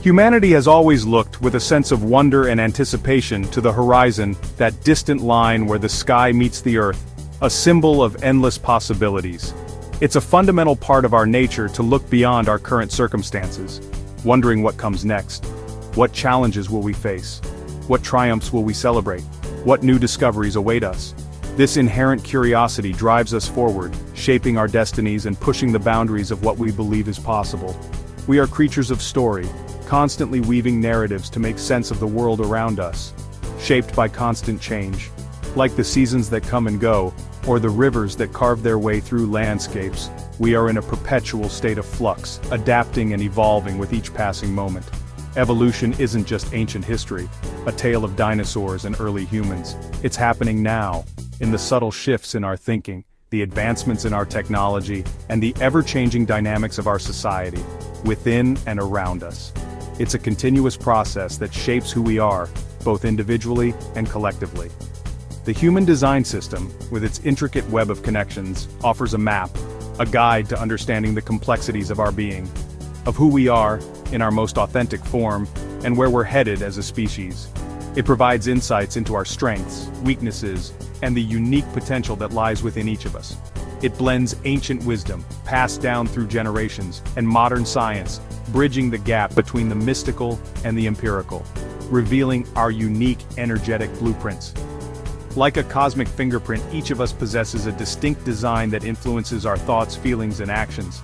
Humanity has always looked with a sense of wonder and anticipation to the horizon, that distant line where the sky meets the earth, a symbol of endless possibilities. It's a fundamental part of our nature to look beyond our current circumstances, wondering what comes next. What challenges will we face? What triumphs will we celebrate? What new discoveries await us? This inherent curiosity drives us forward, shaping our destinies and pushing the boundaries of what we believe is possible. We are creatures of story, constantly weaving narratives to make sense of the world around us, shaped by constant change. Like the seasons that come and go, or the rivers that carve their way through landscapes, we are in a perpetual state of flux, adapting and evolving with each passing moment. Evolution isn't just ancient history, a tale of dinosaurs and early humans. It's happening now, in the subtle shifts in our thinking, the advancements in our technology, and the ever-changing dynamics of our society, within and around us. It's a continuous process that shapes who we are, both individually and collectively. The human design system, with its intricate web of connections, offers a map, a guide to understanding the complexities of our being, of who we are, in our most authentic form, and where we're headed as a species. It provides insights into our strengths, weaknesses, and the unique potential that lies within each of us. It blends ancient wisdom, passed down through generations, and modern science, bridging the gap between the mystical and the empirical, revealing our unique energetic blueprints. Like a cosmic fingerprint, each of us possesses a distinct design that influences our thoughts, feelings, and actions.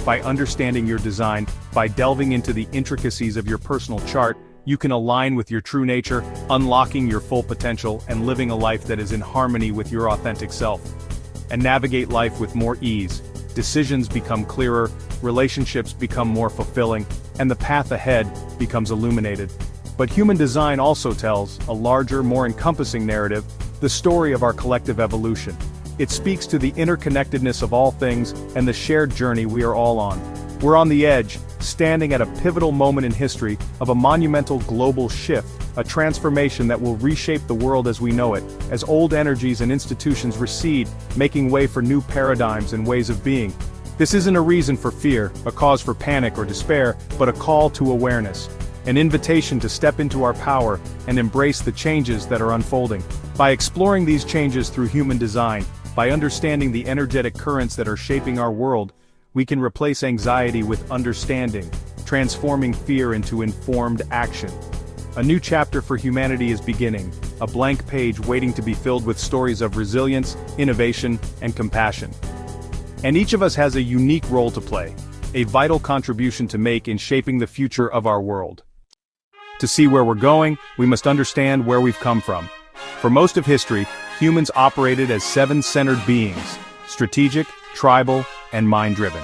By understanding your design, by delving into the intricacies of your personal chart, you can align with your true nature, unlocking your full potential and living a life that is in harmony with your authentic self. And navigate life with more ease. Decisions become clearer, relationships become more fulfilling, and the path ahead becomes illuminated. But human design also tells a larger, more encompassing narrative, the story of our collective evolution. It speaks to the interconnectedness of all things and the shared journey we are all on. We're on the edge, standing at a pivotal moment in history of a monumental global shift, a transformation that will reshape the world as we know it, as old energies and institutions recede, making way for new paradigms and ways of being. This isn't a reason for fear, a cause for panic or despair, but a call to awareness. An invitation to step into our power and embrace the changes that are unfolding. By exploring these changes through human design, by understanding the energetic currents that are shaping our world, we can replace anxiety with understanding, transforming fear into informed action. A new chapter for humanity is beginning, a blank page waiting to be filled with stories of resilience, innovation, and compassion. And each of us has a unique role to play, a vital contribution to make in shaping the future of our world. To see where we're going, we must understand where we've come from. For most of history, humans operated as seven-centered beings, strategic, tribal, and mind-driven.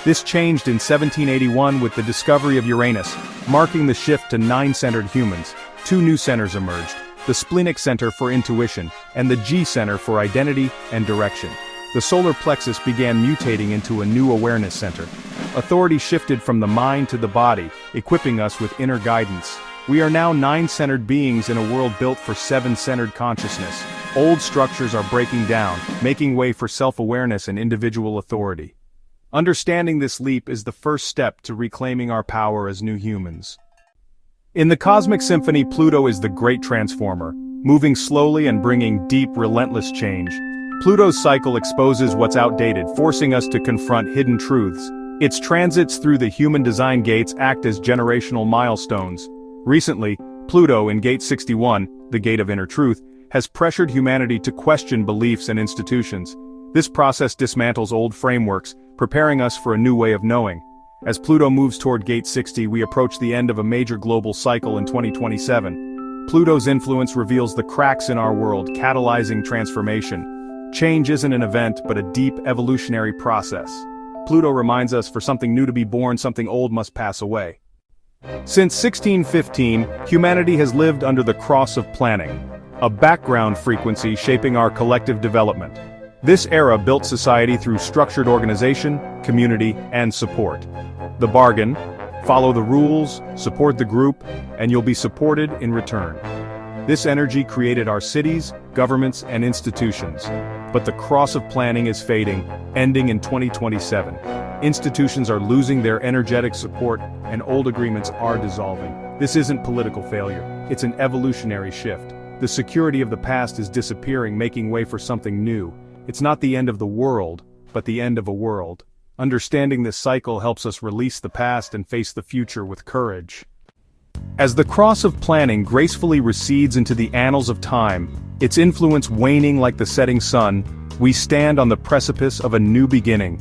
This changed in 1781 with the discovery of Uranus, marking the shift to nine-centered humans. Two new centers emerged, the splenic center for intuition, and the G center for identity and direction. The solar plexus began mutating into a new awareness center. Authority shifted from the mind to the body, equipping us with inner guidance. We are now nine-centered beings in a world built for seven-centered consciousness. Old structures are breaking down, making way for self-awareness and individual authority. Understanding this leap is the first step to reclaiming our power as new humans. In the cosmic symphony, Pluto is the great transformer, moving slowly and bringing deep, relentless change. Pluto's cycle exposes what's outdated, forcing us to confront hidden truths. Its transits through the human design gates act as generational milestones. Recently, Pluto in Gate 61, the Gate of Inner Truth, has pressured humanity to question beliefs and institutions. This process dismantles old frameworks, preparing us for a new way of knowing. As Pluto moves toward Gate 60, we approach the end of a major global cycle in 2027. Pluto's influence reveals the cracks in our world, catalyzing transformation. Change isn't an event, but a deep evolutionary process. Pluto reminds us for something new to be born, something old must pass away. Since 1615, humanity has lived under the cross of planning, a background frequency shaping our collective development. This era built society through structured organization, community, and support. The bargain: follow the rules, support the group, and you'll be supported in return. This energy created our cities, governments, and institutions. But the cross of planning is fading, ending in 2027. Institutions are losing their energetic support, and old agreements are dissolving. This isn't political failure, it's an evolutionary shift. The security of the past is disappearing, making way for something new. It's not the end of the world, but the end of a world. Understanding this cycle helps us release the past and face the future with courage. As the cross of planning gracefully recedes into the annals of time, its influence waning like the setting sun, we stand on the precipice of a new beginning.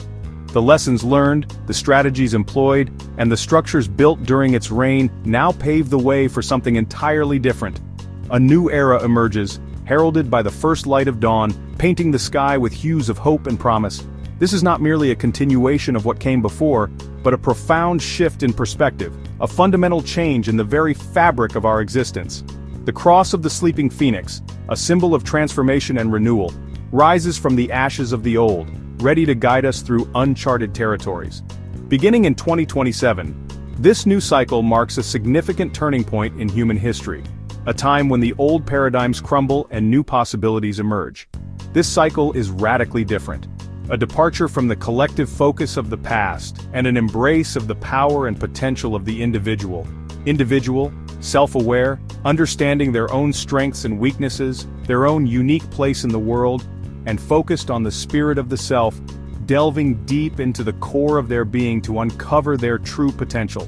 The lessons learned, the strategies employed, and the structures built during its reign now pave the way for something entirely different. A new era emerges, heralded by the first light of dawn, painting the sky with hues of hope and promise. This is not merely a continuation of what came before, but a profound shift in perspective, a fundamental change in the very fabric of our existence. The cross of the sleeping phoenix, a symbol of transformation and renewal, rises from the ashes of the old, ready to guide us through uncharted territories. Beginning in 2027, this new cycle marks a significant turning point in human history, a time when the old paradigms crumble and new possibilities emerge. This cycle is radically different. A departure from the collective focus of the past, and an embrace of the power and potential of the individual. Individual, self-aware, understanding their own strengths and weaknesses, their own unique place in the world, and focused on the spirit of the self, delving deep into the core of their being to uncover their true potential.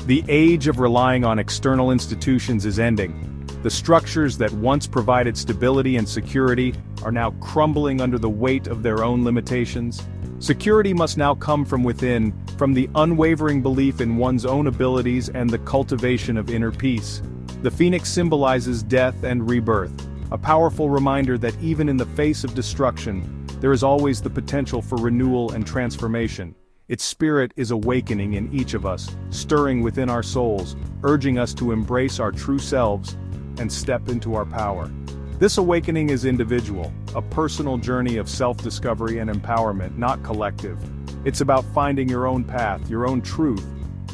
The age of relying on external institutions is ending. The structures that once provided stability and security are now crumbling under the weight of their own limitations. Security must now come from within, from the unwavering belief in one's own abilities and the cultivation of inner peace. The phoenix symbolizes death and rebirth, a powerful reminder that even in the face of destruction, there is always the potential for renewal and transformation. Its spirit is awakening in each of us, stirring within our souls, urging us to embrace our true selves and step into our power. This awakening is individual, a personal journey of self-discovery and empowerment, not collective. It's about finding your own path, your own truth,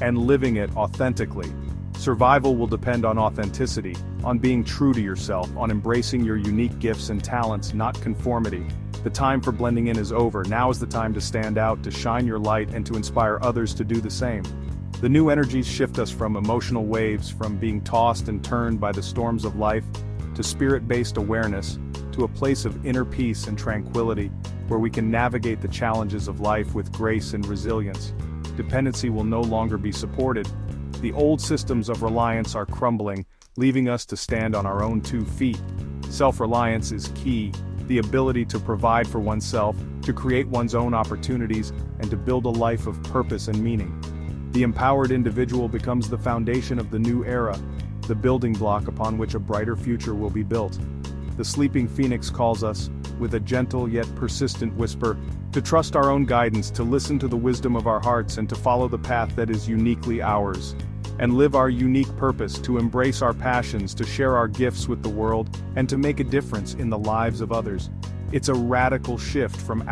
and living it authentically. Survival will depend on authenticity, on being true to yourself, on embracing your unique gifts and talents, not conformity. The time for blending in is over. Now is the time to stand out, to shine your light, and to inspire others to do the same. The new energies shift us from emotional waves, from being tossed and turned by the storms of life, to spirit-based awareness, to a place of inner peace and tranquility, where we can navigate the challenges of life with grace and resilience. Dependency will no longer be supported. The old systems of reliance are crumbling, leaving us to stand on our own 2 feet. Self-reliance is key, the ability to provide for oneself, to create one's own opportunities, and to build a life of purpose and meaning. The empowered individual becomes the foundation of the new era, the building block upon which a brighter future will be built. The sleeping phoenix calls us, with a gentle yet persistent whisper, to trust our own guidance, to listen to the wisdom of our hearts, and to follow the path that is uniquely ours, and live our unique purpose, to embrace our passions, to share our gifts with the world, and to make a difference in the lives of others. It's a radical shift from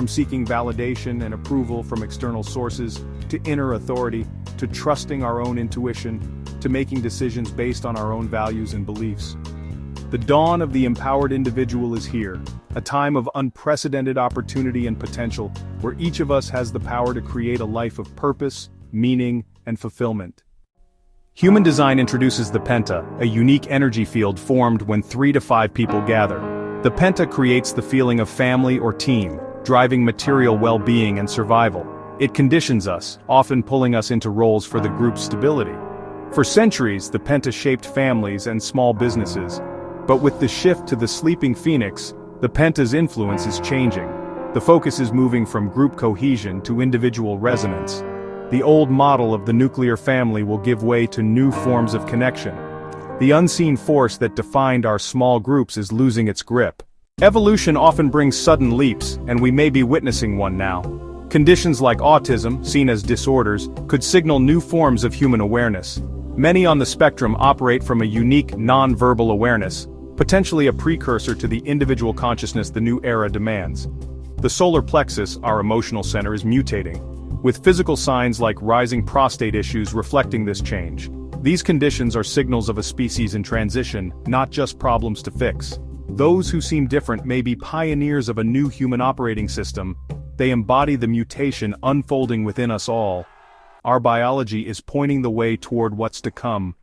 seeking validation and approval from external sources, to inner authority, to trusting our own intuition, to making decisions based on our own values and beliefs. The dawn of the empowered individual is here, a time of unprecedented opportunity and potential, where each of us has the power to create a life of purpose, meaning, and fulfillment. Human design introduces the penta, a unique energy field formed when 3 to 5 people gather. The penta creates the feeling of family or team, driving material well-being and survival. It conditions us, often pulling us into roles for the group's stability. For centuries, the penta shaped families and small businesses. But with the shift to the sleeping phoenix, the penta's influence is changing. The focus is moving from group cohesion to individual resonance. The old model of the nuclear family will give way to new forms of connection. The unseen force that defined our small groups is losing its grip. Evolution often brings sudden leaps, and we may be witnessing one now. Conditions like autism, seen as disorders, could signal new forms of human awareness. Many on the spectrum operate from a unique, non-verbal awareness, potentially a precursor to the individual consciousness the new era demands. The solar plexus, our emotional center, is mutating, with physical signs like rising prostate issues reflecting this change. These conditions are signals of a species in transition, not just problems to fix. Those who seem different may be pioneers of a new human operating system, They embody the mutation unfolding within us all. Our biology is pointing the way toward what's to come.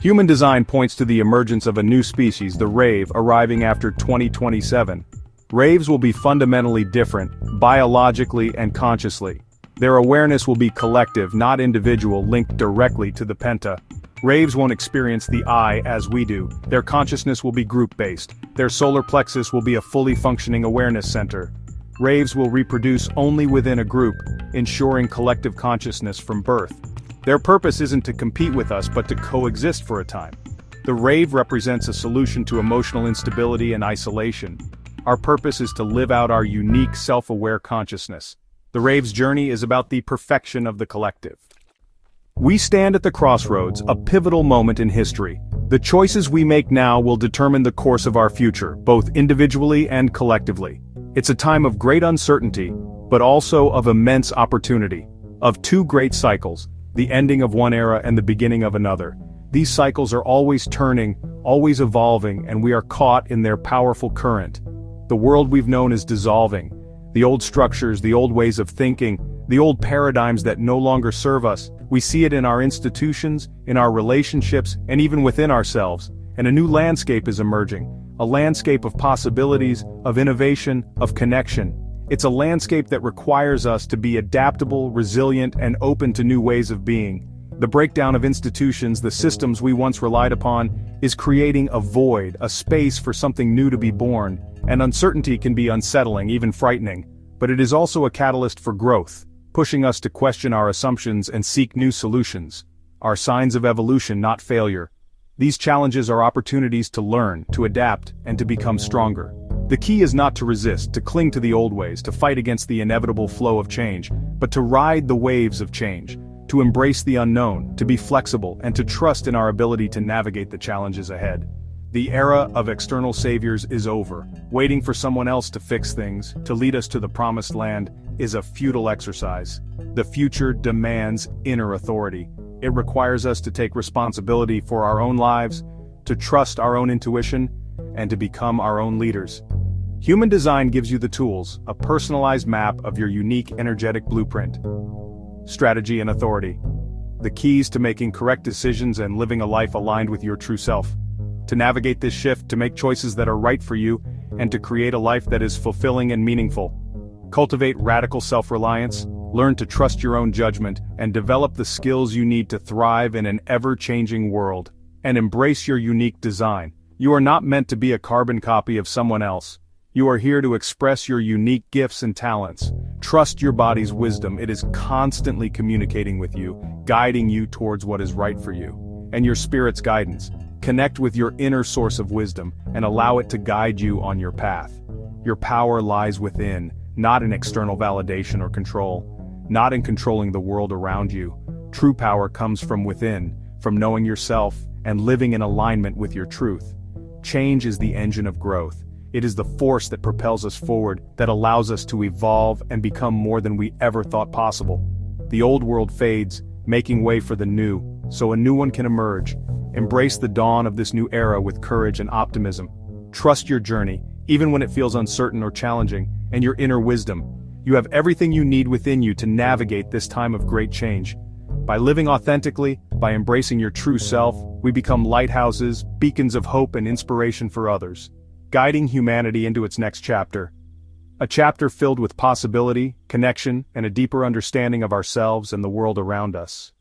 Human design points to the emergence of a new species, the rave, arriving after 2027. Raves will be fundamentally different, biologically and consciously. Their awareness will be collective, not individual, linked directly to the penta. Raves won't experience the I as we do. Their consciousness will be group-based. Their solar plexus will be a fully functioning awareness center. Raves will reproduce only within a group, ensuring collective consciousness from birth. Their purpose isn't to compete with us but to coexist for a time. The rave represents a solution to emotional instability and isolation. Our purpose is to live out our unique self-aware consciousness. The rave's journey is about the perfection of the collective. We stand at the crossroads, a pivotal moment in history. The choices we make now will determine the course of our future, both individually and collectively. It's a time of great uncertainty, but also of immense opportunity. Of two great cycles, the ending of one era and the beginning of another. These cycles are always turning, always evolving, and we are caught in their powerful current. The world we've known is dissolving. The old structures, the old ways of thinking, the old paradigms that no longer serve us. We see it in our institutions, in our relationships, and even within ourselves. And a new landscape is emerging. A landscape of possibilities, of innovation, of connection. It's a landscape that requires us to be adaptable, resilient, and open to new ways of being. The breakdown of institutions, the systems we once relied upon, is creating a void, a space for something new to be born. And uncertainty can be unsettling, even frightening. But it is also a catalyst for growth, pushing us to question our assumptions and seek new solutions. Our signs of evolution, not failure. These challenges are opportunities to learn, to adapt, and to become stronger. The key is not to resist, to cling to the old ways, to fight against the inevitable flow of change, but to ride the waves of change, to embrace the unknown, to be flexible, and to trust in our ability to navigate the challenges ahead. The era of external saviors is over. Waiting for someone else to fix things, to lead us to the promised land, is a futile exercise. The future demands inner authority. It requires us to take responsibility for our own lives, to trust our own intuition, and to become our own leaders. Human design gives you the tools, a personalized map of your unique energetic blueprint. Strategy and authority. The keys to making correct decisions and living a life aligned with your true self. To navigate this shift, to make choices that are right for you, and to create a life that is fulfilling and meaningful. Cultivate radical self-reliance, learn to trust your own judgment, and develop the skills you need to thrive in an ever-changing world. And embrace your unique design. You are not meant to be a carbon copy of someone else. You are here to express your unique gifts and talents. Trust your body's wisdom. It is constantly communicating with you, guiding you towards what is right for you. And your spirit's guidance. Connect with your inner source of wisdom and allow it to guide you on your path. Your power lies within, not in external validation or control, not in controlling the world around you. True power comes from within, from knowing yourself and living in alignment with your truth. Change is the engine of growth. It is the force that propels us forward, that allows us to evolve and become more than we ever thought possible. The old world fades, making way for the new, so a new one can emerge. Embrace the dawn of this new era with courage and optimism. Trust your journey, even when it feels uncertain or challenging, and your inner wisdom. You have everything you need within you to navigate this time of great change. By living authentically, by embracing your true self, we become lighthouses, beacons of hope and inspiration for others, guiding humanity into its next chapter. A chapter filled with possibility, connection, and a deeper understanding of ourselves and the world around us.